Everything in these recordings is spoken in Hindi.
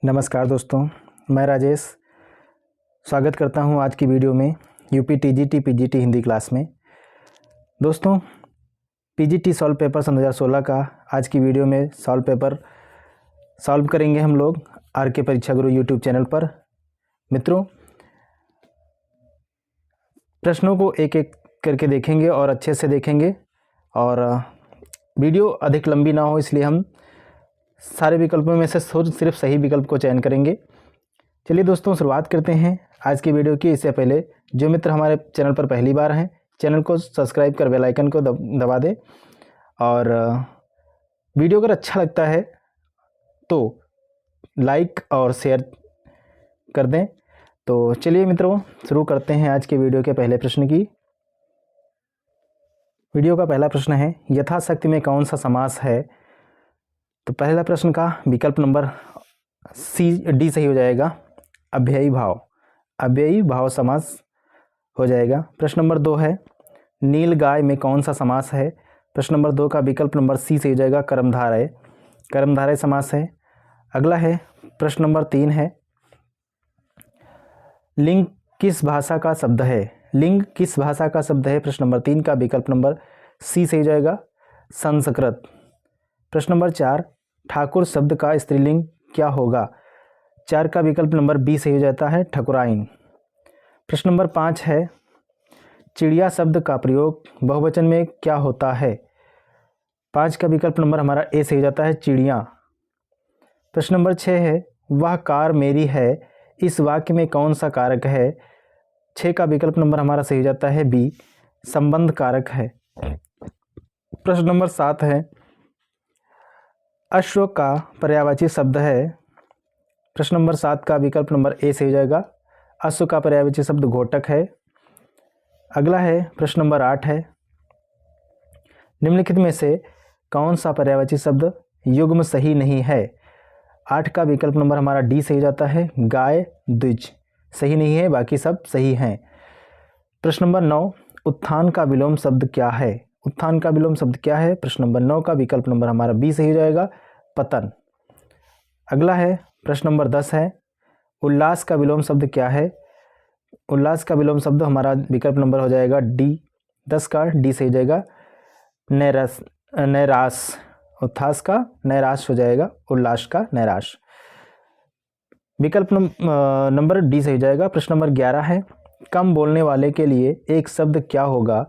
नमस्कार दोस्तों, मैं राजेश स्वागत करता हूं आज की वीडियो में UP TGT PGT Hindi class में। दोस्तों, पीजीटी सॉल्व पेपर सन 2016 का आज की वीडियो में सॉल्व पेपर सॉल्व करेंगे हम लोग आर के परीक्षा गुरु यूट्यूब चैनल पर। मित्रों, प्रश्नों को एक एक करके देखेंगे और अच्छे से देखेंगे और वीडियो अधिक लंबी ना हो इसलिए हम सारे विकल्पों में से सिर्फ सही विकल्प को चयन करेंगे। चलिए दोस्तों, शुरुआत करते हैं आज की वीडियो की। इससे पहले जो मित्र हमारे चैनल पर पहली बार हैं, चैनल को सब्सक्राइब कर बेल आइकन को दबा दें और वीडियो अगर अच्छा लगता है तो लाइक और शेयर कर दें। तो चलिए मित्रों, शुरू करते हैं आज के वीडियो के पहले प्रश्न की। वीडियो का पहला प्रश्न है, यथाशक्ति में कौन सा समास है? तो पहला प्रश्न का विकल्प नंबर डी सही हो जाएगा, अव्ययी भाव। अव्ययी भाव समास हो जाएगा। प्रश्न नंबर 2 है, नील गाय में कौन सा समास है? प्रश्न नंबर 2 का विकल्प नंबर सी सही हो जाएगा, कर्मधारय। कर्मधारय समास है। अगला है प्रश्न नंबर 3 है, लिंग किस भाषा का शब्द है? लिंग किस भाषा का शब्द है? प्रश्न नंबर 3 का विकल्प नंबर सी सही हो जाएगा, संस्कृत। प्रश्न नंबर 4, ठाकुर शब्द का स्त्रीलिंग क्या होगा? 4 का विकल्प नंबर बी सही हो जाता है, ठकुराइन। प्रश्न नंबर 5 है, चिड़िया शब्द का प्रयोग बहुवचन में क्या होता है? 5 का विकल्प नंबर हमारा ए सही हो जाता है, चिड़िया। प्रश्न नंबर 6 है, वह कार मेरी है, इस वाक्य में कौन सा कारक है? 6 का विकल्प नंबर हमारा सही हो जाता है बी, संबंध कारक है। प्रश्न नंबर 7 है, अश्व का पर्यायवाची शब्द है। प्रश्न नंबर 7 का विकल्प नंबर ए सही हो जाएगा, अश्व का पर्यायवाची शब्द घोटक है। अगला है प्रश्न नंबर 8 है, निम्नलिखित में से कौन सा पर्यायवाची शब्द युग्म सही नहीं है? 8 का विकल्प नंबर हमारा डी सही हो जाता है, गाय द्विज सही नहीं है, बाकी सब सही हैं। प्रश्न नंबर 9, उत्थान का विलोम शब्द क्या है? उत्थान का विलोम शब्द क्या है? प्रश्न नंबर 9 का विकल्प नंबर हमारा बी सही हो जाएगा, पतन। अगला है प्रश्न नंबर 10 है, उल्लास का विलोम शब्द क्या है? उल्लास का विलोम शब्द हमारा विकल्प नंबर हो जाएगा डी, 10 का डी सही हो जाएगा, नैराश। उल्लास का नैराश हो जाएगा, उल्लास का नैराश। विकल्प नंबर डी सही हो जाएगा। प्रश्न नंबर 11 है, कम बोलने वाले के लिए एक शब्द क्या होगा?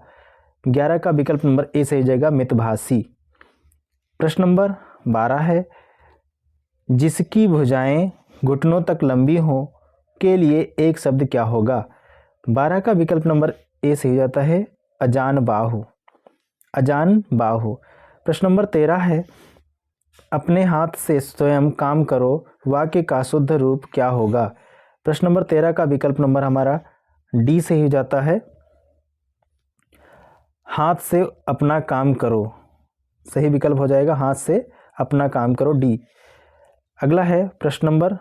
11 का विकल्प नंबर ए सही हो जाएगा, मितभाषी। प्रश्न नंबर 12 है, जिसकी भुजाएं घुटनों तक लंबी हो के लिए एक शब्द क्या होगा? 12 का विकल्प नंबर ए सही हो जाता है, अजान बाहु। अजान बाहु। प्रश्न नंबर 13 है, अपने हाथ से स्वयं काम करो वाक्य का शुद्ध रूप क्या होगा? प्रश्न नंबर 13 का विकल्प नंबर हमारा डी सही हो जाता है, हाथ से अपना काम करो। सही विकल्प हो जाएगा, हाथ से अपना काम करो, डी। अगला है प्रश्न नंबर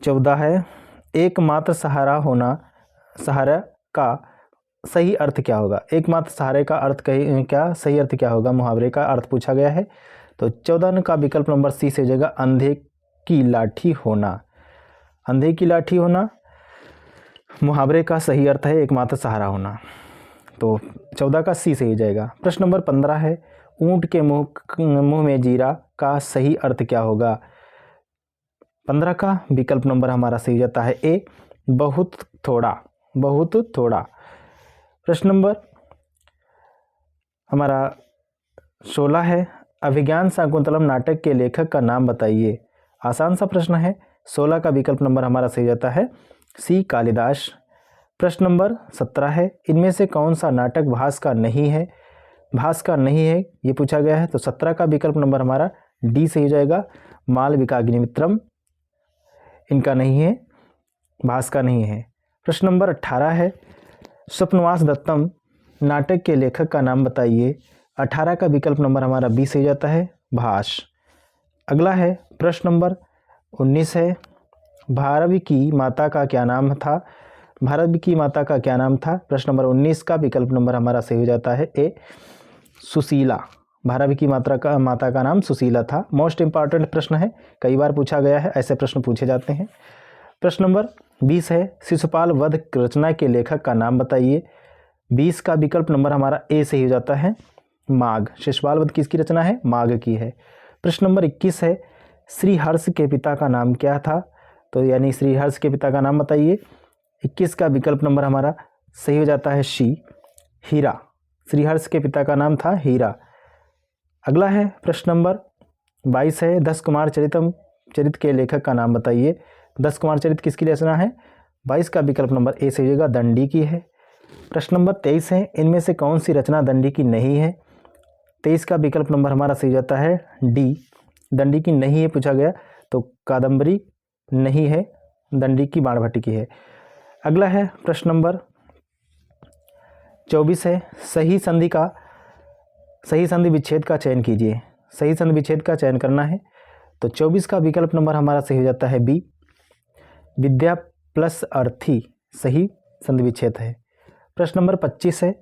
14 है, एकमात्र सहारा होना, सहारा का सही अर्थ क्या होगा? एकमात्र सहारे का अर्थ क्या सही अर्थ क्या होगा? मुहावरे का अर्थ पूछा गया है। तो 14 का विकल्प नंबर सी से हो जाएगा, अंधे की लाठी होना। अंधे की लाठी होना मुहावरे का सही अर्थ है, एकमात्र सहारा होना। तो 14 का सी सही जाएगा। प्रश्न नंबर 15 है, ऊंट के मुंह में जीरा का सही अर्थ क्या होगा? 15 का विकल्प नंबर हमारा सही जाता है ए, बहुत थोड़ा। बहुत थोड़ा। प्रश्न नंबर हमारा 16 है, अभिज्ञान शाकुंतलम नाटक के लेखक का नाम बताइए। आसान सा प्रश्न है। 16 का विकल्प नंबर हमारा सही जाता है सी, कालिदास। प्रश्न नंबर 17 है, इनमें से कौन सा नाटक भास का नहीं है? भास का नहीं है ये पूछा गया है। तो 17 का विकल्प नंबर हमारा डी सही हो जाएगा, मालविकाग्निमित्रम। इनका नहीं है, भास का नहीं है। प्रश्न नंबर 18 है, स्वप्नवास दत्तम नाटक के लेखक का नाम बताइए। 18 का विकल्प नंबर हमारा बी सही जाता है, भास। अगला है प्रश्न नंबर 19 है, भारवी की माता का क्या नाम था? भारवी की माता का क्या नाम था? प्रश्न नंबर 19 का विकल्प नंबर हमारा सही हो जाता है ए, सुशीला। भारवी की माता का नाम सुशीला था। मोस्ट इंपॉर्टेंट प्रश्न है, कई बार पूछा गया है, ऐसे प्रश्न पूछे जाते हैं। प्रश्न नंबर 20 है, शिशुपाल वध रचना के लेखक का नाम बताइए। 20 का विकल्प नंबर हमारा ए सही हो जाता है, माघ। शिशुपाल वध किसकी रचना है? माघ की है। प्रश्न नंबर 21 है, श्रीहर्ष के पिता का नाम क्या था? तो यानी श्रीहर्ष के पिता का नाम बताइए। 21 का विकल्प नंबर हमारा सही हो जाता है सी, हीरा। श्रीहर्ष के पिता का नाम था हीरा। अगला है प्रश्न नंबर 22 है, 10 कुमार चरित के लेखक का नाम बताइए। 10 कुमार चरित किसकी रचना है? 22 का विकल्प नंबर ए सही होगा, दंडी की है। प्रश्न नंबर 23 है, इनमें से कौन सी रचना दंडी की नहीं है? 23 का विकल्प नंबर हमारा सही जाता है डी, दंडी की नहीं है पूछा गया, तो कादम्बरी नहीं है, दंडी की बाणभट्ट की है। अगला है प्रश्न नंबर 24 है, सही संधि विच्छेद का चयन कीजिए। सही संधि विच्छेद का चयन करना है, तो 24 का विकल्प नंबर हमारा सही हो जाता है बी, विद्या प्लस अर्थी सही संधि विच्छेद है। प्रश्न नंबर 25 है,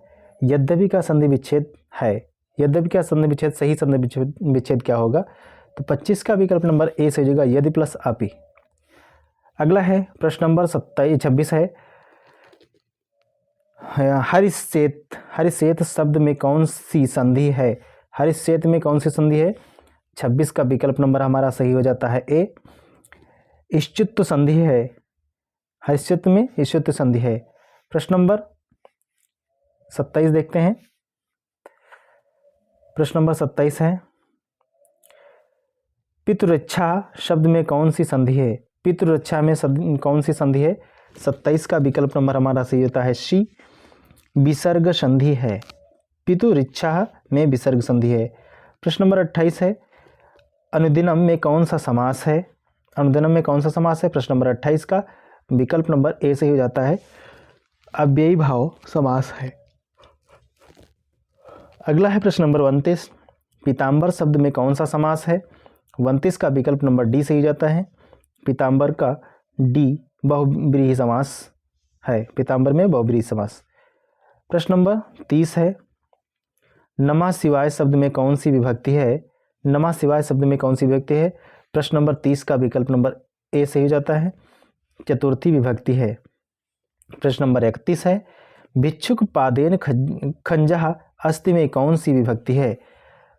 यद्यपि का संधि विच्छेद है। यद्यपि का संधि विच्छेद सही संधि विच्छेद क्या होगा? तो 25 का विकल्प नंबर ए से हो जाएगा, यदि प्लस अपि। अगला है प्रश्न नंबर 26 है, हरिश्चेत शब्द में कौन सी संधि है? हरिश्चेत में कौन सी संधि है? 26 का विकल्प नंबर हमारा सही हो जाता है ए, इश्चित्त संधि है। हरिश्चेत में इश्चित्त संधि है। प्रश्न नंबर 27 देखते हैं। प्रश्न नंबर 27 है, पितृरक्षा शब्द में कौन सी संधि है? पितृरक्षा में कौन सी संधि है? 27 का विकल्प नंबर हमारा सही होता है सी, विसर्ग संधि है। पितृरक्षा में विसर्ग संधि है। प्रश्न नंबर 28 है, अनुदिनम में कौन सा समास है? अनुदिनम में कौन सा समास है? प्रश्न नंबर 28 का विकल्प नंबर ए सही हो जाता है, अव्ययी भाव समास है। अगला है प्रश्न नंबर 29, पीताम्बर शब्द में कौन सा समास है? 29 का विकल्प नंबर डी सही हो जाता है, पीताम्बर का डी बहुब्रीहि समास है। पीताम्बर में बहुब्रीहि समास। प्रश्न नंबर 30 है, नमः शिवाय शब्द में कौन सी विभक्ति है? नमः शिवाय शब्द में कौन सी विभक्ति है? प्रश्न नंबर 30 का विकल्प नंबर ए सही हो जाता है, चतुर्थी विभक्ति है। प्रश्न नंबर 31 है, भिक्षुक पादेन खंजः अस्ति में कौन सी विभक्ति है?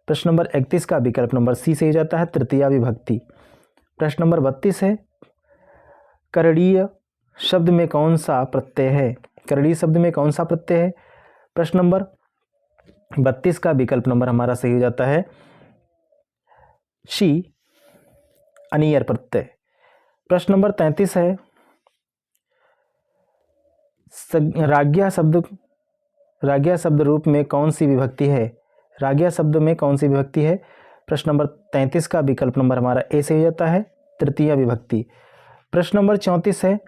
प्रश्न नंबर 31 का विकल्प नंबर सी से हो जाता है, तृतीया विभक्ति। प्रश्न नंबर 32 है, करणीय शब्द में कौन सा प्रत्यय है? करणीय शब्द में कौन सा प्रत्यय है? प्रश्न नंबर 32 का विकल्प नंबर हमारा सही हो जाता है शी, अनियर प्रत्यय। प्रश्न नंबर 33 है, राज्ञा शब्द रूप में कौन सी विभक्ति है? राज्ञा शब्द में कौन सी विभक्ति है? प्रश्न नंबर 33 का विकल्प नंबर हमारा ए से हो जाता है, तृतीय विभक्ति। प्रश्न नंबर 34 है,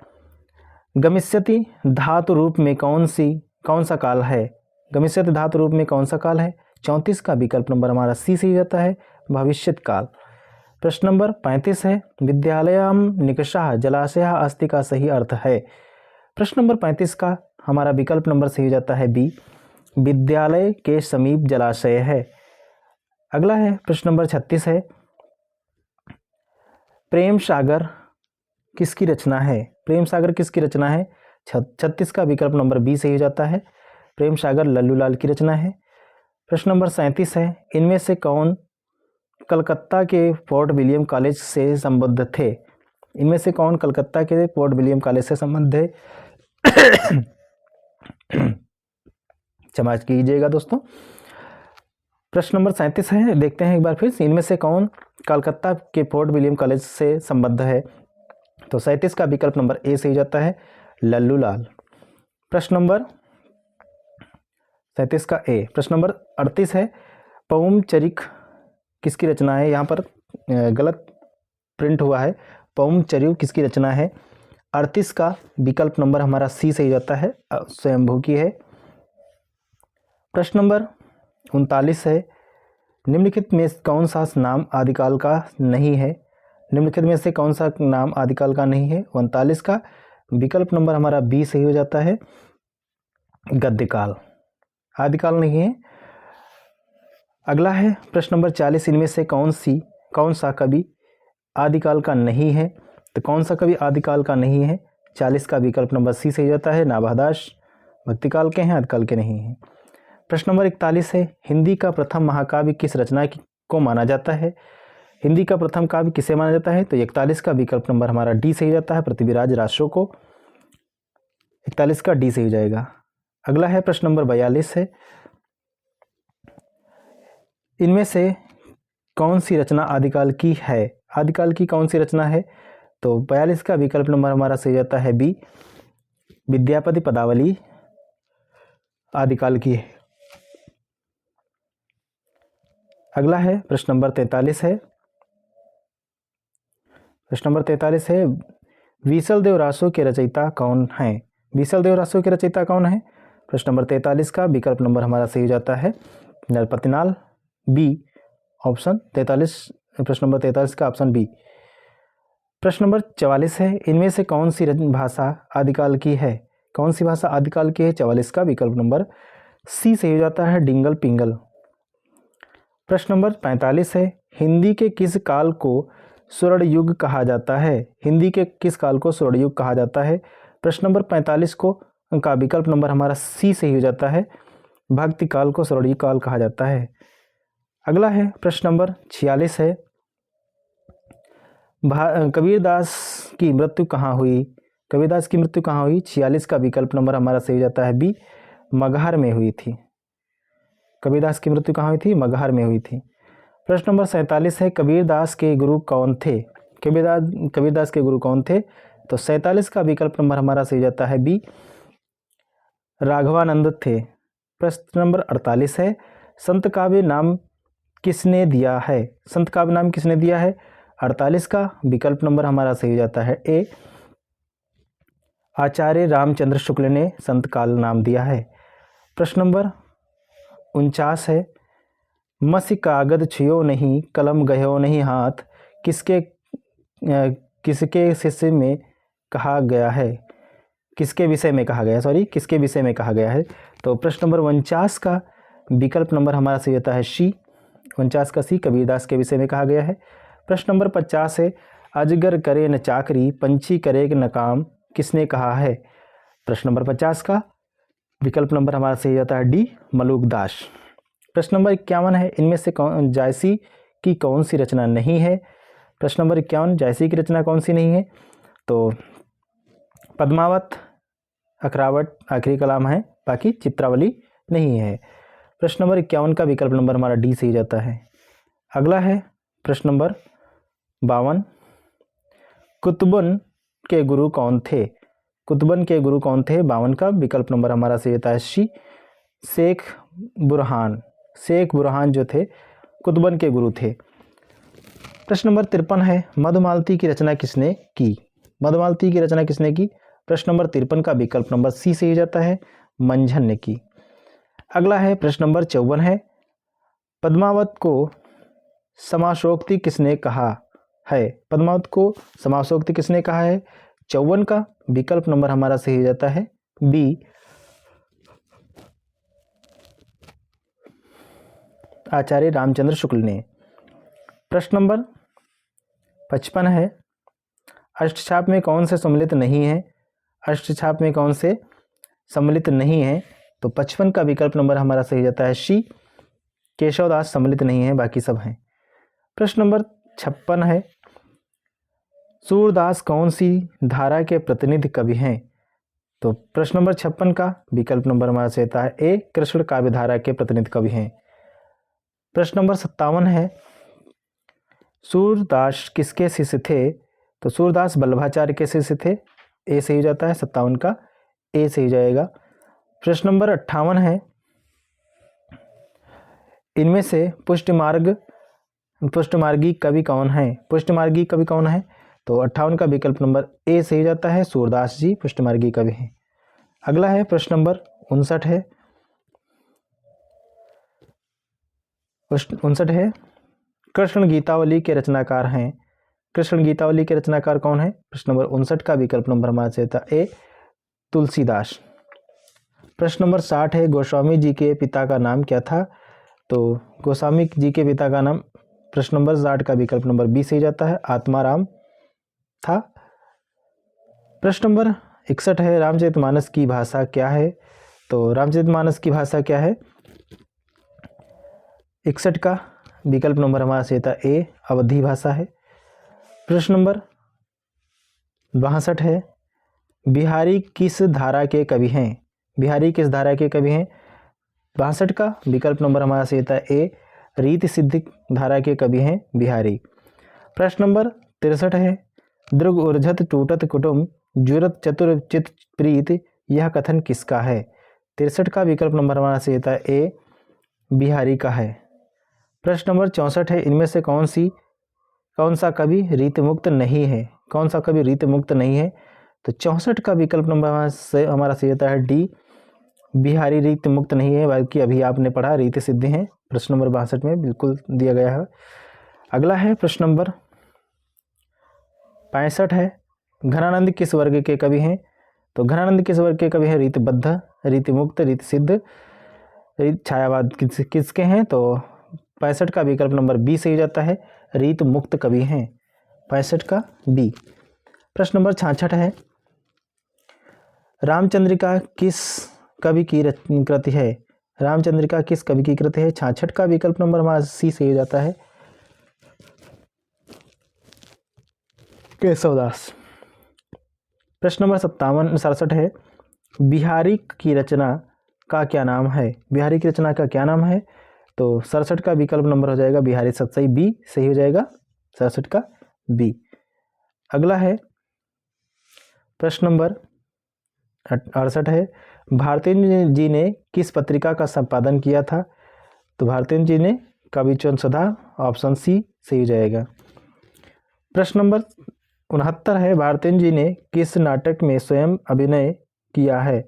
गमिष्यति धातु रूप में कौन सा काल है? गमिष्यति धातु रूप में कौन सा काल है? 34 का विकल्प नंबर हमारा सी से हो जाता है, भविष्यत काल। प्रश्न नंबर 35 है, विद्यालयम निकषः जलाशयः अस्ति का सही अर्थ है। प्रश्न नंबर 35 का हमारा विकल्प नंबर सही हो जाता है बी, विद्यालय के समीप जलाशय है। अगला है प्रश्न नंबर 36 है, प्रेम सागर किसकी रचना है? प्रेम सागर किसकी रचना है? 36 का विकल्प नंबर बी सही हो जाता है, प्रेम सागर लल्लूलाल की रचना है। प्रश्न नंबर 37 है, इनमें से कौन कलकत्ता के फोर्ट विलियम कॉलेज से संबद्ध थे? इनमें से कौन कलकत्ता के फोर्ट विलियम कॉलेज से संबद्ध है? क्षमा कीजिएगा दोस्तों। प्रश्न नंबर 37 है, देखते हैं एक बार फिर, इनमें से कौन कलकत्ता के फोर्ट विलियम कॉलेज से संबद्ध है? तो 37 का विकल्प नंबर ए से हो जाता है, लल्लूलाल। प्रश्न नंबर 37 का ए। प्रश्न नंबर 38 है, पौमचरिक किसकी रचना है? यहाँ पर गलत प्रिंट हुआ है, पौमचरिक किसकी रचना है? 38 का विकल्प नंबर हमारा सी से हो जाता है, स्वयंभू की है। प्रश्न नंबर 39 है, निम्नलिखित में कौन सा नाम आदिकाल का नहीं है? निम्नलिखित में से कौन सा नाम आदिकाल का नहीं है? 39 का विकल्प नंबर हमारा बी सही हो जाता है, गद्यकाल। आदिकाल नहीं है, अगला है प्रश्न नंबर 40, इनमें से कौन सा कवि आदिकाल का नहीं है? तो कौन सा कवि आदिकाल का नहीं है? 40 का विकल्प नंबर सी सही होता है। नाभादास भक्तिकाल के हैं, आदिकाल के नहीं हैं। प्रश्न नंबर 41 है, हिंदी का प्रथम महाकाव्य किस रचना को माना जाता है? हिंदी का प्रथम काव्य किसे माना जाता है? तो 41 का विकल्प नंबर हमारा डी सही जाता है, पृथ्वीराज रासो को। 41 का डी सही हो जाएगा। अगला है प्रश्न नंबर 42 है, इनमें से कौन सी रचना आदिकाल की है? आदिकाल की कौन सी रचना है? तो 42 का विकल्प नंबर हमारा सही जाता है बी, विद्यापति पदावली आदिकाल की है। अगला है प्रश्न नंबर 43 है, प्रश्न नंबर 43 है, बीसल देव रासो के रचयिता कौन हैं? बीसल देव रासो के रचयिता कौन है? प्रश्न नंबर 43 का विकल्प नंबर हमारा सही हो जाता है नरपतिनाल, बी ऑप्शन 43, प्रश्न नंबर 43 का ऑप्शन बी। प्रश्न नंबर 44 है, इनमें से कौन सी भाषा आदिकाल की है? कौन सी भाषा आदिकाल की है? 44 का विकल्प नंबर सी सही हो जाता है, डिंगल पिंगल। प्रश्न नंबर 45 है, हिंदी के किस काल को स्वर्ण युग कहा जाता है? हिंदी के किस काल को स्वर्ण युग कहा जाता है? प्रश्न नंबर 45 का विकल्प नंबर हमारा सी सही हो जाता है, भक्ति काल को स्वर्ण युग काल कहा जाता है। अगला है प्रश्न नंबर 46 है, कबीरदास की मृत्यु कहाँ हुई? कबीरदास की मृत्यु कहाँ हुई? 46 का विकल्प नंबर हमारा सही हो जाता है बी, मगहर में हुई थी। कबीरदास की मृत्यु कहाँ हुई थी? मगहर में हुई थी। प्रश्न नंबर 47 है, कबीरदास के गुरु कौन थे? कबीरदास के गुरु कौन थे? तो 47 का विकल्प नंबर हमारा सही जाता है बी, राघवानंद थे। प्रश्न नंबर 48 है, संत काव्य नाम किसने दिया है? संत काव्य नाम किसने दिया है? 48 का विकल्प नंबर हमारा सही जाता है ए, आचार्य रामचंद्र शुक्ल ने संत काल नाम दिया है। प्रश्न नंबर 49 है, मसी कागद छुयो नहीं, कलम गयो नहीं हाथ, किसके शिष्य में कहा गया है? किसके विषय में कहा गया है? सॉरी, किसके विषय में कहा गया है? तो प्रश्न नंबर 49 का विकल्प नंबर हमारा सही होता है सी, 49 का सी, कबीरदास के विषय में कहा गया है। प्रश्न नंबर 50 है, अजगर करे न चाकरी, पंछी करे न काम, किसने कहा है? प्रश्न नंबर 50 का विकल्प नंबर हमारा सही जाता है डी, मलुकदास। प्रश्न नंबर 51 है, इनमें से जायसी की कौन सी रचना नहीं है? प्रश्न नंबर 51, जायसी की रचना कौन सी नहीं है? तो पद्मावत, अखरावट आखिरी कलाम है, बाकी चित्रावली नहीं है। प्रश्न नंबर 51 का विकल्प नंबर हमारा डी सही जाता है। अगला है प्रश्न नंबर 52, कुतुबन के गुरु कौन थे? कुतुबन के गुरु कौन थे? 52 का विकल्प नंबर हमारा सही होता है सी, शेख बुरहान। शेख बुरहान जो थे कुतुबन के गुरु थे। प्रश्न नंबर 53 है, मधुमालती की रचना किसने की? मधुमालती की रचना किसने की? प्रश्न नंबर 53 का विकल्प नंबर सी सही जाता है, मंझन ने की। अगला है प्रश्न नंबर 54 है, पद्मावत को समासोक्ति किसने कहा है? पद्मावत को समासोक्ति किसने कहा है? 54 का विकल्प नंबर हमारा सही हो जाता है बी, आचार्य रामचंद्र शुक्ल ने। प्रश्न नंबर 55 है, अष्टछाप में कौन से सम्मिलित नहीं है? अष्टछाप में कौन से सम्मिलित नहीं है? तो 55 का विकल्प नंबर हमारा सही जाता है सी, केशवदास सम्मिलित नहीं है, बाकी सब हैं। प्रश्न नंबर 56 है, सूरदास कौन सी धारा के प्रतिनिधि कवि हैं? तो प्रश्न नंबर 56 का विकल्प नंबर हमारा सही होता है ए, कृष्ण काव्य धारा के प्रतिनिधि कवि हैं। प्रश्न नंबर 57 है, सूरदास किसके शिष्य थे? तो सूरदास वल्लभाचार्य के शिष्य थे, ए सही हो जाता है, 57 का ए सही हो जाएगा। प्रश्न नंबर 58 है, इनमें से पुष्टमार्गी कवि कौन है? पुष्टमार्गी कवि कौन है? तो 58 का विकल्प नंबर ए सही हो जाता है, सूरदास जी पुष्टमार्गी कवि हैं। अगला है प्रश्न नंबर 59 है, 59 है, कृष्ण गीतावली के रचनाकार हैं। कृष्ण गीतावली के रचनाकार कौन है? प्रश्न नंबर 59 का विकल्प नंबर हमारा सही था ए, तुलसीदास। प्रश्न नंबर 60 है, गोस्वामी जी के पिता का नाम क्या था? तो गोस्वामी जी के पिता का नाम प्रश्न नंबर 60 का विकल्प नंबर बी सही जाता है, आत्माराम था। प्रश्न नंबर 61 है, रामचरितमानस की भाषा क्या है? तो रामचरितमानस की भाषा क्या है? 61 का विकल्प नंबर हमारा सही था ए, अवधी भाषा है। प्रश्न नंबर 62 है, बिहारी किस धारा के कवि हैं? बिहारी किस धारा के कवि हैं? 62 का विकल्प नंबर हमारा सही था ए, रीति सिद्ध धारा के कवि हैं बिहारी। प्रश्न नंबर 63 है, दृग उर्झत टूटत कुटुम जुरत चतुर चित प्रीत, यह कथन किसका है? 63 का विकल्प नंबर हमारा सही था ए, बिहारी का है। प्रश्न नंबर 64 है, इनमें से कौन सा कवि रीतिमुक्त नहीं है? कौन सा कवि रीतिमुक्त नहीं है? तो 64 का विकल्प नंबर हमारा सही होता है डी, बिहारी रीतिमुक्त नहीं है, बल्कि अभी आपने पढ़ा रीति सिद्धि हैं। प्रश्न नंबर 62 में बिल्कुल दिया गया है। अगला है प्रश्न नंबर 65 है, घनानंद किस वर्ग के कवि हैं? तो घनानंद किस वर्ग के कवि हैं? रीतिबद्ध, रीतिमुक्त, रीति सिद्ध, छायावाद किसके हैं? तो 65 का विकल्प नंबर बी सही जाता है, रीत मुक्त कवि हैं। 65 का बी। प्रश्न नंबर 66 है, रामचंद्रिका किस कवि की कृति है? रामचंद्रिका किस कवि की कृति है? 66 का विकल्प नंबर हमारा सी सही जाता है, केशवदास। प्रश्न नंबर 67 है, बिहारी की रचना का क्या नाम है? बिहारी की रचना का क्या नाम है? तो 67 का विकल्प नंबर हो जाएगा बिहारी सतसई, बी सही हो जाएगा, 67 का बी। अगला है प्रश्न नंबर 68 है, भारतेंद्र जी ने किस पत्रिका का संपादन किया था? तो भारतेंद्र जी ने कवि सुधा, ऑप्शन सी सही हो जाएगा। प्रश्न नंबर 69 है, भारतेंद्र जी ने किस नाटक में स्वयं अभिनय किया है?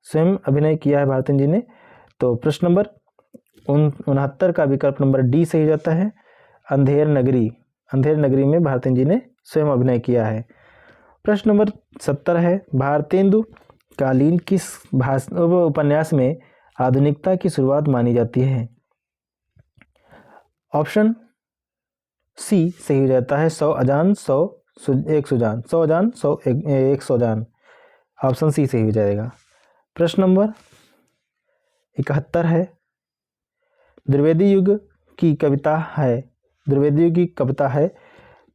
स्वयं अभिनय किया है भारतेंद्र जी ने। तो प्रश्न नंबर 69 का विकल्प नंबर डी सही जाता है, अंधेर नगरी। अंधेर नगरी में भारतेंद्र जी ने स्वयं अभिनय किया है। प्रश्न नंबर 70 है, भारतेंदु कालीन किस उपन्यास में आधुनिकता की शुरुआत मानी जाती है? ऑप्शन सी सही हो जाता है, 100 अजान 100 एक सुजान, 100 अजान 100 एक सुजान, ऑप्शन सी सही हो जाएगा। प्रश्न नंबर 71 है, द्विवेदी युग की कविता है, द्विवेदी युग की कविता है।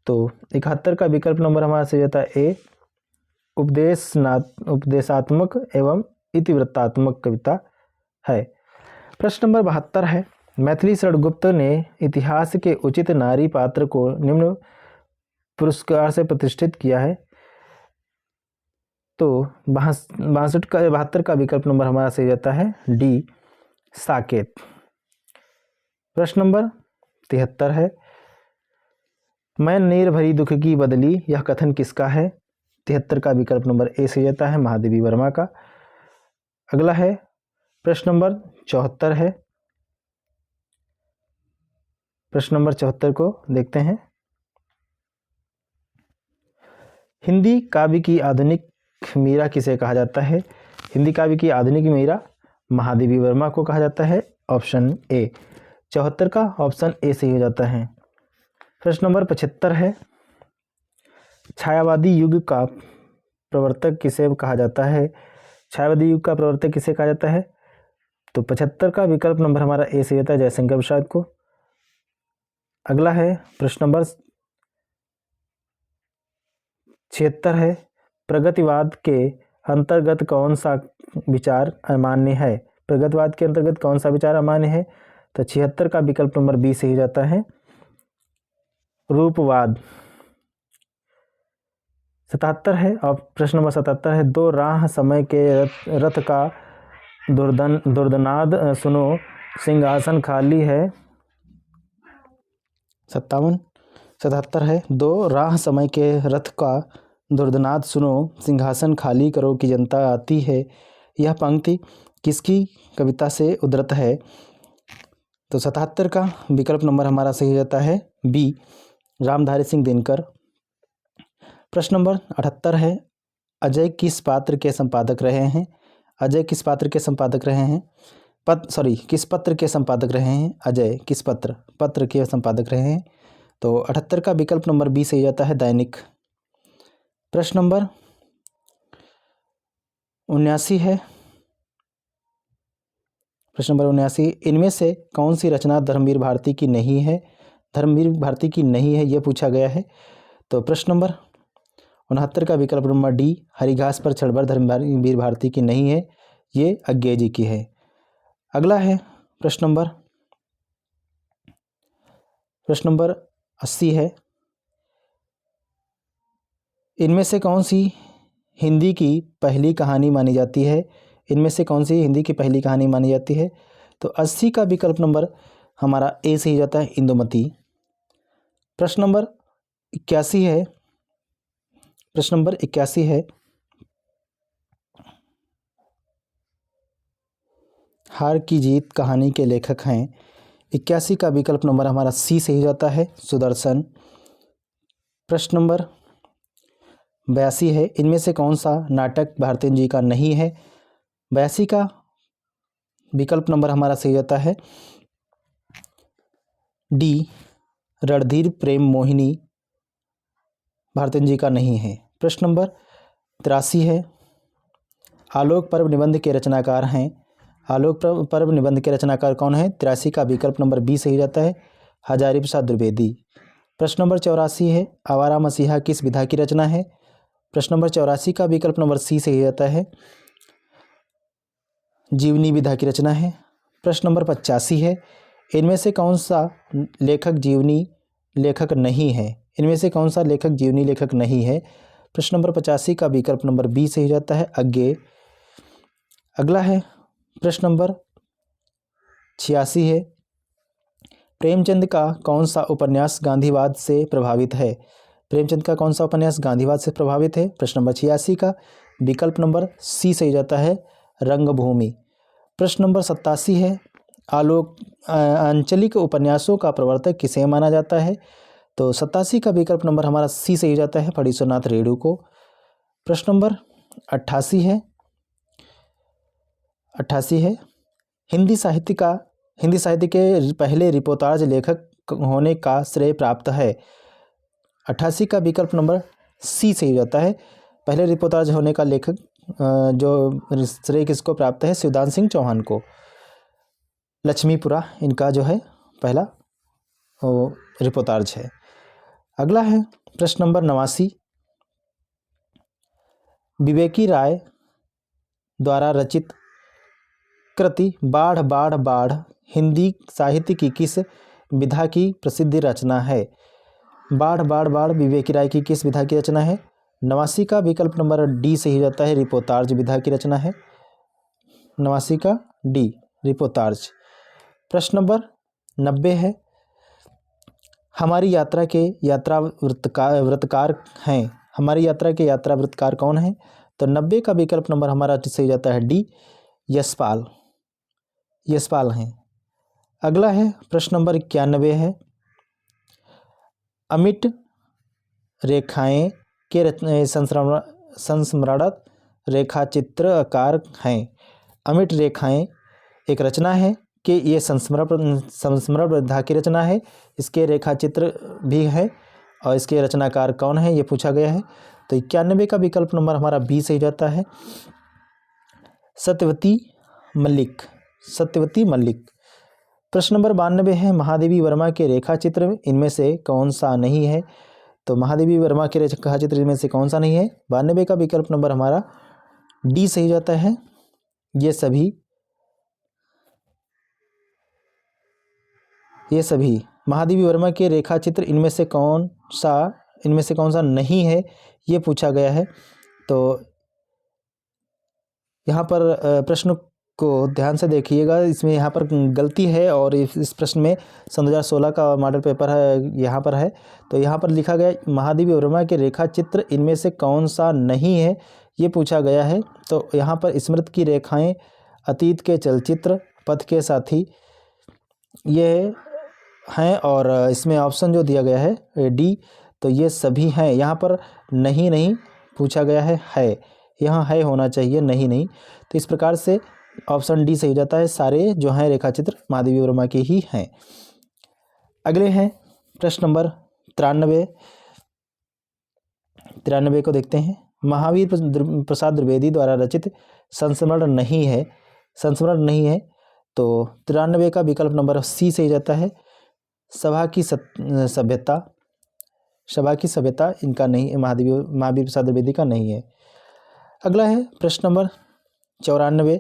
तो 71 का विकल्प नंबर हमारा सही जाता है ए, उपदेशात्मक एवं इतिवृत्तात्मक कविता है। प्रश्न नंबर 72 है, मैथिली शरण गुप्त ने इतिहास के उचित नारी पात्र को निम्न पुरस्कार से प्रतिष्ठित किया है। तो 72 का विकल्प नंबर हमारा सही जाता है डी, साकेत। प्रश्न नंबर 73 है, मैं नीर भरी दुख की बदली, यह कथन किसका है? 73 का विकल्प नंबर ए सही जाता है, महादेवी वर्मा का। अगला है प्रश्न नंबर 74 है, प्रश्न नंबर 74 को देखते हैं। हिंदी काव्य की आधुनिक मीरा किसे कहा जाता है? हिंदी काव्य की आधुनिक मीरा महादेवी वर्मा को कहा जाता है, ऑप्शन ए। 74 का ऑप्शन ए सही हो जाता है। प्रश्न नंबर 75 है, छायावादी युग का प्रवर्तक किसे कहा जाता है? छायावादी युग का प्रवर्तक किसे कहा जाता है? तो 75 का विकल्प नंबर हमारा ए सही होता है, जयशंकर प्रसाद को। अगला है प्रश्न नंबर 76 है, प्रगतिवाद के अंतर्गत कौन सा विचार अमान्य है? प्रगतिवाद के अंतर्गत कौन सा विचार अमान्य है? तो 76 का विकल्प नंबर बी सही जाता है, रूपवाद। 77 है, और प्रश्न नंबर 77 है, दो राह समय के रथ का दुर्दनाद सुनो, सिंहासन खाली है। 77 है, दो राह समय के रथ का दुर्दनाद सुनो, सिंहासन खाली करो कि जनता आती है, यह पंक्ति किसकी कविता से उद्धृत है? तो 77 का विकल्प नंबर हमारा सही जाता है बी, रामधारी सिंह दिनकर। प्रश्न नंबर 78 है, अजय किस पात्र के संपादक रहे हैं? अजय किस पात्र के संपादक रहे हैं? किस पत्र के संपादक रहे हैं? अजय किस पत्र के संपादक रहे हैं? तो 78 का विकल्प नंबर बी सही जाता है, दैनिक। प्रश्न नंबर 79 है। प्रश्न नंबर 79, इनमें से कौन सी रचना धर्मवीर भारती की नहीं है? धर्मवीर भारती की नहीं है, ये पूछा गया है। तो प्रश्न नंबर 69 का विकल्प नंबर डी, हरिघास पर क्षणभर धर्मवीर भारती की नहीं है, ये अज्ञेय जी की है। अगला है प्रश्न नंबर 80 है। इनमें से कौन सी हिंदी की पहली कहानी मानी जाती है? इनमें से कौन सी हिंदी की पहली कहानी मानी जाती है? तो 80 का विकल्प नंबर हमारा ए सही जाता है, इंदुमती। प्रश्न नंबर 81 है। प्रश्न नंबर 81 है, हार की जीत कहानी के लेखक हैं? 81 का विकल्प नंबर हमारा सी सही जाता है, सुदर्शन। प्रश्न नंबर 82 है, इनमें से कौन सा नाटक भारतेंद्र जी का नहीं है? 82 का विकल्प नंबर हमारा सही जाता है डी, रणधीर प्रेम मोहिनी भारतेंद्र जी का नहीं है। प्रश्न नंबर 83 है, आलोक पर्व निबंध के रचनाकार हैं? आलोक पर्व निबंध के रचनाकार कौन है? 83 का विकल्प नंबर बी सही जाता है, हजारी प्रसाद द्विवेदी। प्रश्न नंबर 84 है, आवारा मसीहा किस विधा की रचना है? प्रश्न नंबर 84 का विकल्प नंबर सी सही जाता है, जीवनी विधा की रचना है। प्रश्न नंबर 85 है, इनमें से कौन सा लेखक जीवनी लेखक नहीं है? इनमें से कौन सा लेखक जीवनी लेखक नहीं है? प्रश्न नंबर 85 का विकल्प नंबर बी सही जाता है, अज्ञेय। अगला है प्रश्न नंबर 86 है, प्रेमचंद का कौन सा उपन्यास गांधीवाद से प्रभावित है? प्रेमचंद का कौन सा उपन्यास गांधीवाद से प्रभावित है? प्रश्न नंबर 86 का विकल्प नंबर सी सही जाता है, रंगभूमि। प्रश्न नंबर 87 है, आंचलिक उपन्यासों का प्रवर्तक किसे माना जाता है? तो 87 का विकल्प नंबर हमारा सी सही जाता है, फणीश्वरनाथ रेणु को। प्रश्न नंबर 88 है, हिंदी साहित्य के पहले रिपोर्टाज लेखक होने का श्रेय प्राप्त है? 88 का विकल्प नंबर सी सही जाता है, पहले रिपोर्टाज होने का लेखक जो श्रेय किसको प्राप्त है? शिवदान सिंह चौहान को। लक्ष्मीपुरा इनका जो है पहला रिपोर्टाज है। अगला है प्रश्न नंबर 89, विवेकी राय द्वारा रचित कृति बाढ़ बाढ़ बाढ़ हिंदी साहित्य की किस विधा की प्रसिद्ध रचना है? बाढ़ बाढ़ बाढ़ विवेकी राय की किस विधा की रचना है? 89 का विकल्प नंबर डी सही जाता है, रिपोर्टाज विधा की रचना है। 89 का डी, रिपोर्टाज। प्रश्न नंबर 90 है, हमारी यात्रा के यात्रा वृत्तकार हैं? हमारी यात्रा के यात्रा वृत्तकार कौन है? तो 90 का विकल्प नंबर हमारा सही जाता है डी, यशपाल हैं। अगला है प्रश्न नंबर 91 है, अमिट रेखाएं के संस्मरणत रेखा चित्रकार हैं? अमिट रेखाएं एक रचना है कि ये संस्मरण विधा की रचना है, इसके रेखा चित्र भी है और इसके रचनाकार कौन है ये पूछा गया है। तो 91 का विकल्प नंबर हमारा बी सही जाता है, सत्यवती मल्लिक। प्रश्न नंबर 92 है, महादेवी वर्मा के रेखा चित्र इनमें से कौन सा नहीं है? तो महादेवी वर्मा के रेखा चित्र इनमें से कौन सा नहीं है? 92 का विकल्प नंबर हमारा डी सही जाता है, ये सभी महादेवी वर्मा के रेखा चित्र इनमें से कौन सा नहीं है ये पूछा गया है। तो यहाँ पर प्रश्न को ध्यान से देखिएगा, इसमें यहाँ पर गलती है और इस प्रश्न में सन 2016 का मॉडल पेपर है यहाँ पर है। तो यहाँ पर लिखा गया महादेवी वर्मा के रेखा चित्र इनमें से कौन सा नहीं है ये पूछा गया है। तो यहाँ पर स्मृति की रेखाएं, अतीत के चलचित्र, पथ के साथी ये हैं और इसमें ऑप्शन जो दिया गया है डी, तो ये सभी हैं। यहाँ पर नहीं पूछा गया है, यहाँ है होना चाहिए, नहीं। तो इस प्रकार से ऑप्शन डी सही हो जाता है, सारे जो हैं रेखाचित्र महादेवी वर्मा के ही हैं। अगले हैं प्रश्न नंबर 93 को देखते हैं। महावीर प्रसाद द्विवेदी द्वारा रचित संस्मरण नहीं है, तो 93 का विकल्प नंबर सी सही हो जाता है, सभा की सभ्यता इनका नहीं, महावीर प्रसाद द्विवेदी का नहीं है। अगला है प्रश्न नंबर 94,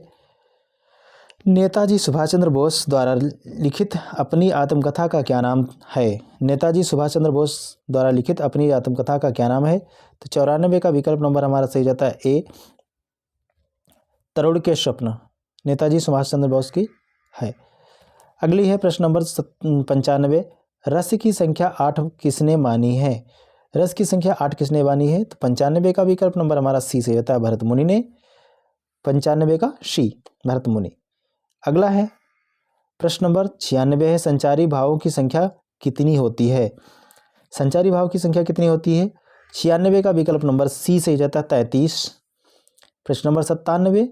नेताजी सुभाष चंद्र बोस द्वारा लिखित अपनी आत्मकथा का क्या नाम है? नेताजी सुभाष चंद्र बोस द्वारा लिखित अपनी आत्मकथा का क्या नाम है? तो 94 का विकल्प नंबर हमारा सही जाता है ए, तरुण के स्वप्न, नेताजी सुभाष चंद्र बोस की है। अगली है प्रश्न नंबर 95, रस की संख्या 8 किसने मानी है? रस की संख्या 8 किसने मानी है? तो 95 का विकल्प नंबर हमारा सी सही होता है, भरत मुनि ने। 95 का सी, भरत मुनि। अगला है प्रश्न नंबर 96 है, संचारी भावों की संख्या कितनी होती है? संचारी भाव की संख्या कितनी होती है? 96 का विकल्प नंबर सी से जाता है, 33। प्रश्न नंबर 97,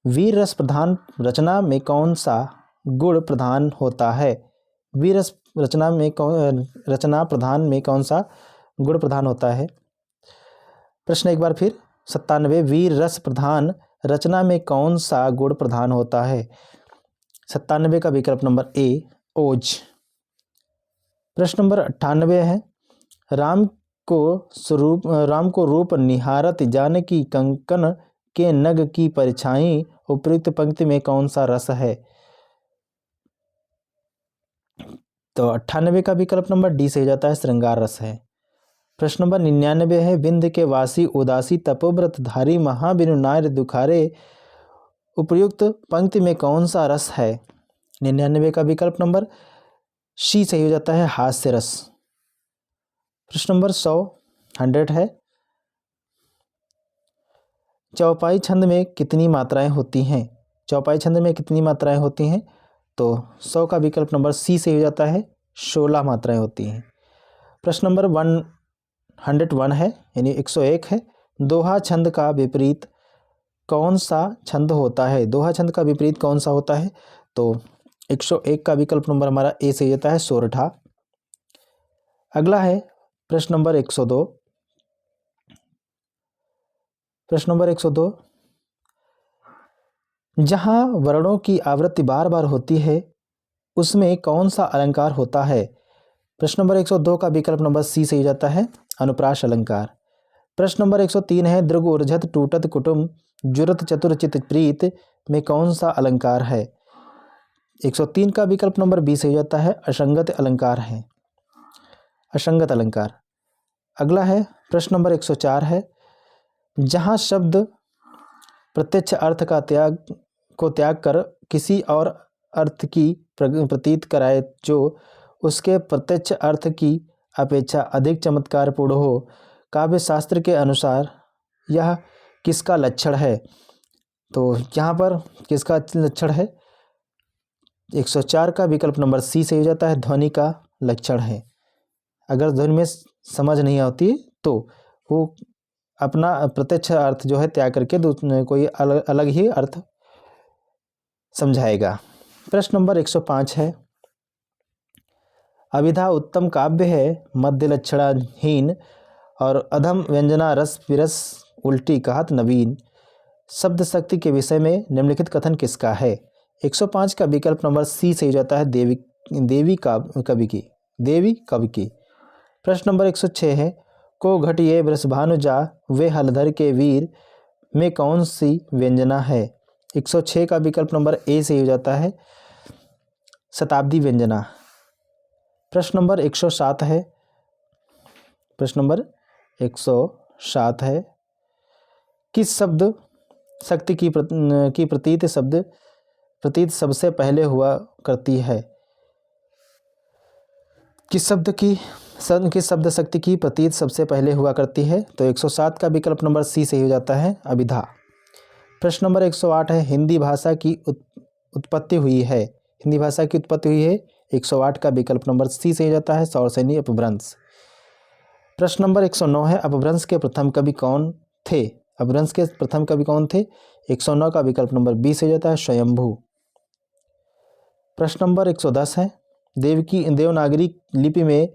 वीर रस प्रधान रचना में कौन सा गुण प्रधान होता है? वीर रस रचना प्रधान में कौन सा गुण प्रधान होता है? प्रश्न एक बार फिर 97, वीर रस प्रधान रचना में कौन सा गुण प्रधान होता है? 97 का विकल्प नंबर ए, ओज। प्रश्न नंबर 98 है, राम को रूप निहारत जानकी कंकन के नग की परछाई उपयुक्त पंक्ति में कौन सा रस है? तो 98 का विकल्प नंबर डी से जाता है, श्रृंगार रस है। प्रश्न नंबर 99 है, विंध्य के वासी उदासी तपोव्रत धारी महाबिनु नार दुखारे उपयुक्त पंक्ति में कौन सा रस है? 99 का विकल्प नंबर सी सही हो जाता है, हास्य रस। प्रश्न नंबर 100 है, चौपाई छंद में कितनी मात्राएं होती हैं? चौपाई छंद में कितनी मात्राएं होती हैं? तो 100 का विकल्प नंबर सी सही हो जाता है, 16 मात्राएं होती हैं। प्रश्न नंबर 101 है, यानी 101 है, दोहा छंद का विपरीत कौन सा छंद होता है? दोहा छंद का विपरीत कौन सा होता है? तो 101 का विकल्प नंबर हमारा ए सही जाता है, सोरठा। अगला है प्रश्न नंबर 102। प्रश्न नंबर 102, जहां वर्णों की आवृत्ति बार बार होती है उसमें कौन सा अलंकार होता है? प्रश्न नंबर 102 का विकल्प नंबर सी सही जाता है, अनुप्रास अलंकार। प्रश्न नंबर 103 है, दृग ऊर्जत टूटत कुटुम जुरत चतुरचित प्रीत में कौन सा अलंकार है? 103 का विकल्प नंबर बी सही जाता है, असंगत अलंकार है, असंगत अलंकार। अगला है प्रश्न नंबर 104 है, जहां शब्द प्रत्यक्ष अर्थ का त्याग कर किसी और अर्थ की प्रतीत कराए जो उसके प्रत्यक्ष अर्थ की अपेक्षा अधिक चमत्कारपूर्ण हो, काव्य शास्त्र के अनुसार यह किसका लक्षण है? तो यहाँ पर किसका लक्षण है? 104 का विकल्प नंबर सी से हो जाता है, ध्वनि का लक्षण है। अगर ध्वनि में समझ नहीं आती तो वो अपना प्रत्यक्ष अर्थ जो है त्याग करके कोई अलग ही अर्थ समझाएगा। प्रश्न नंबर 105 है, अभिधा उत्तम काव्य है, मध्य लक्षणाहीन और अधम व्यंजना रस विरस उल्टी कहत नवीन, शब्द शक्ति के विषय में निम्नलिखित कथन किसका है? 105 का विकल्प नंबर सी से हो जाता है, देवी कवि की। प्रश्न नंबर 106 है, को घटिए वृषभानुजा वे हलधर के वीर में कौन सी व्यंजना है? 106 का विकल्प नंबर ए से हो जाता है, शताब्दी व्यंजना। प्रश्न नंबर 107 है, प्रश्न नंबर 107 है, किस शब्द शक्ति की प्रतीत सबसे पहले हुआ करती है? किस शब्द शक्ति की प्रतीत सबसे पहले हुआ करती है? तो 107 का विकल्प नंबर सी से हो जाता है, अभिधा। प्रश्न नंबर 108 है, हिंदी भाषा की उत्पत्ति हुई है, 108 का विकल्प नंबर सी से हो जाता है, सौरसेनी अपभ्रंश। प्रश्न नंबर 109 है, अपभ्रंश के प्रथम कवि कौन थे? अपभ्रंश के प्रथम कवि कौन थे? 109 का विकल्प नंबर बी सही जाता है स्वयंभू। प्रश्न नंबर 110 है, देवनागरी लिपि में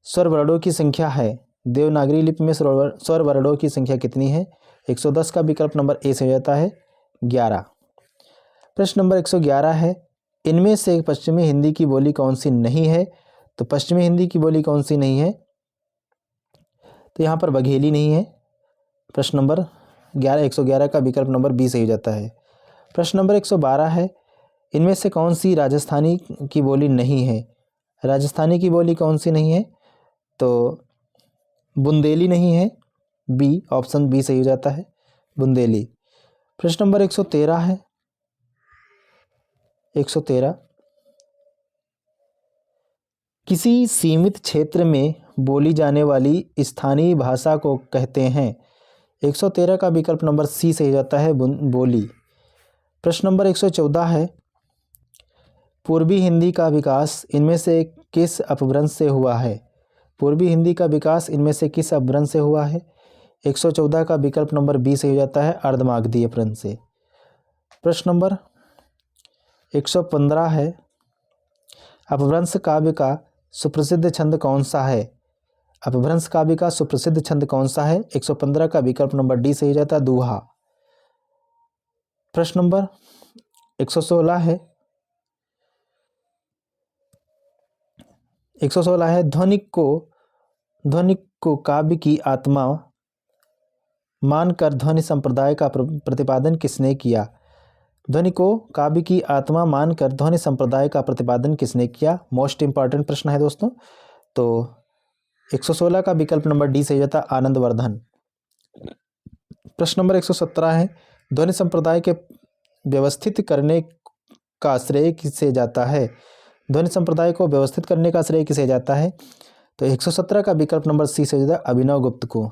स्वर वर्णों की संख्या है। देवनागरी लिपि में स्वर वर्णों की संख्या कितनी है? 110 का विकल्प नंबर ए सही जाता है 11। प्रश्न नंबर 111 है, इनमें से पश्चिमी हिंदी की बोली कौन सी नहीं है? तो पश्चिमी हिंदी की बोली कौन सी नहीं है? तो यहाँ पर बघेली नहीं है। प्रश्न नंबर 111 का विकल्प नंबर बी सही हो जाता है। प्रश्न नंबर 112 है, इनमें से कौन सी राजस्थानी की बोली नहीं है? राजस्थानी की बोली कौन सी नहीं है? तो बुंदेली नहीं है, बी, ऑप्शन बी सही हो जाता है बुंदेली। प्रश्न नंबर 113 है, 113, किसी सीमित क्षेत्र में बोली जाने वाली स्थानीय भाषा को कहते हैं। 113 का विकल्प नंबर सी सही जाता है बोली। प्रश्न नंबर 114 है, पूर्वी हिंदी का विकास इनमें से किस अपभ्रंश से हुआ है? पूर्वी हिंदी का विकास इनमें से किस अपभ्रंश से हुआ है? 114 का विकल्प नंबर बी सही हो जाता है अर्धमागधी अपभ्रंश से। प्रश्न नंबर 115 है, अपभ्रंश काव्य का सुप्रसिद्ध छंद कौन सा है? अपभ्रंश काव्य का सुप्रसिद्ध छंद कौन सा है? 115 का विकल्प नंबर डी सही हो जाता है दोहा। प्रश्न नंबर 116 है, 116 है, ध्वनि को काव्य की आत्मा मानकर ध्वनि संप्रदाय का प्रतिपादन किसने किया? ध्वनि को काव्य की आत्मा मानकर ध्वनि संप्रदाय का प्रतिपादन किसने किया? मोस्ट इंपॉर्टेंट प्रश्न है दोस्तों। तो 116 का विकल्प नंबर डी सही जाता है आनंदवर्धन। प्रश्न नंबर 117 है, ध्वनि संप्रदाय के व्यवस्थित करने का श्रेय किसे जाता है? ध्वनि संप्रदाय को व्यवस्थित करने का श्रेय किसे जाता है? तो 117 का विकल्प नंबर सी सही जाता है अभिनव गुप्त को।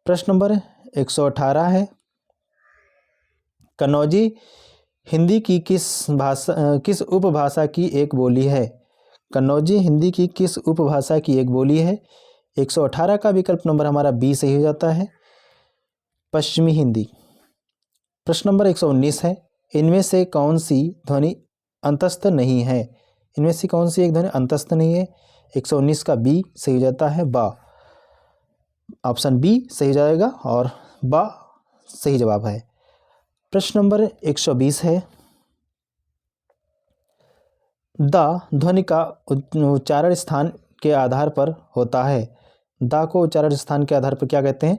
प्रश्न नंबर 118 है, कन्नौजी हिंदी की किस उपभाषा की एक बोली है? कन्नौजी हिंदी की किस उपभाषा की एक बोली है? 118 का विकल्प नंबर हमारा बी सही हो जाता है पश्चिमी हिंदी। प्रश्न नंबर 119 है, इनमें से कौन सी ध्वनि अंतस्थ नहीं है? इनमें से कौन सी एक ध्वनि अंतस्थ नहीं है? 119 का बी सही हो जाता है बा। ऑप्शन बी सही जाएगा और बा सही जवाब है। प्रश्न नंबर 120 है, द ध्वनि का उच्चारण स्थान के आधार पर होता है। द को उच्चारण स्थान के आधार पर क्या कहते हैं?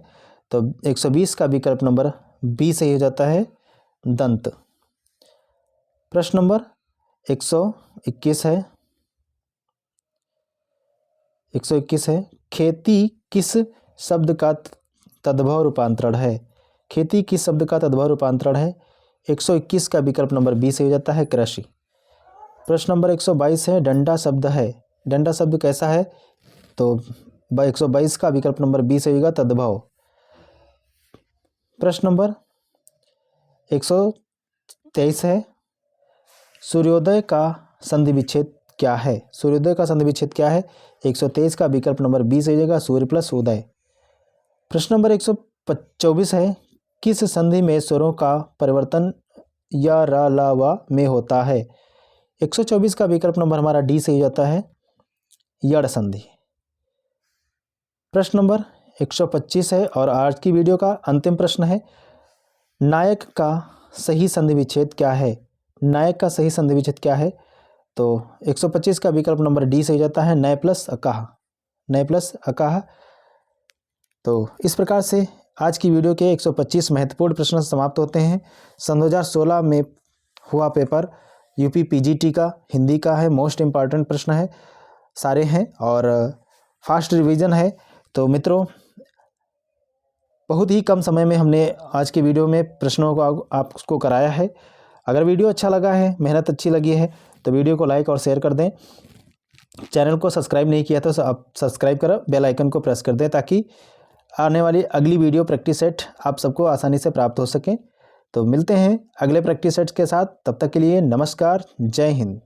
तो 120 का विकल्प नंबर बी सही हो जाता है दंत। प्रश्न नंबर 121 है, 121 है, खेती किस शब्द का तद्भव रूपांतरण है? खेती किस शब्द का तद्भव रूपांतरण है? 121 का विकल्प नंबर बी सही हो जाता है कृषि। प्रश्न नंबर 122 है, डंडा शब्द है। डंडा शब्द कैसा है? तो 122 का विकल्प नंबर बी सही होगा तद्भव। प्रश्न नंबर 123 है, सूर्योदय का संधि विच्छेद क्या है? सूर्योदय का संधि विच्छेद क्या है? 123 का विकल्प नंबर बी सही होगा सूर्य प्लस उदय। प्रश्न नंबर 124 है, किस संधि में स्वरों का परिवर्तन या र ला व में होता है? 124 का विकल्प नंबर हमारा डी सही जाता है यड़ संधि। प्रश्न नंबर 125 है और आज की वीडियो का अंतिम प्रश्न है, नायक का सही संधि विच्छेद क्या है? नायक का सही संधि विच्छेद क्या है? तो 125 का विकल्प नंबर डी सही जाता है नय प्लस अकाह। नय प्लस अकाह। तो इस प्रकार से आज की वीडियो के 125 महत्वपूर्ण प्रश्न समाप्त होते हैं। सन 2016 में हुआ पेपर यूपी पीजीटी का हिंदी का है, मोस्ट इम्पॉर्टेंट प्रश्न है, सारे हैं और फास्ट रिवीजन है। तो मित्रों, बहुत ही कम समय में हमने आज की वीडियो में प्रश्नों को आपको कराया है। अगर वीडियो अच्छा लगा है, मेहनत अच्छी लगी है, तो वीडियो को लाइक और शेयर कर दें। चैनल को सब्सक्राइब नहीं किया तो आप सब्सक्राइब करें, बेल आइकन को प्रेस कर दें ताकि आने वाली अगली वीडियो प्रैक्टिस सेट आप सबको आसानी से प्राप्त हो सके। तो मिलते हैं अगले प्रैक्टिस सेट्स के साथ, तब तक के लिए नमस्कार, जय हिंद।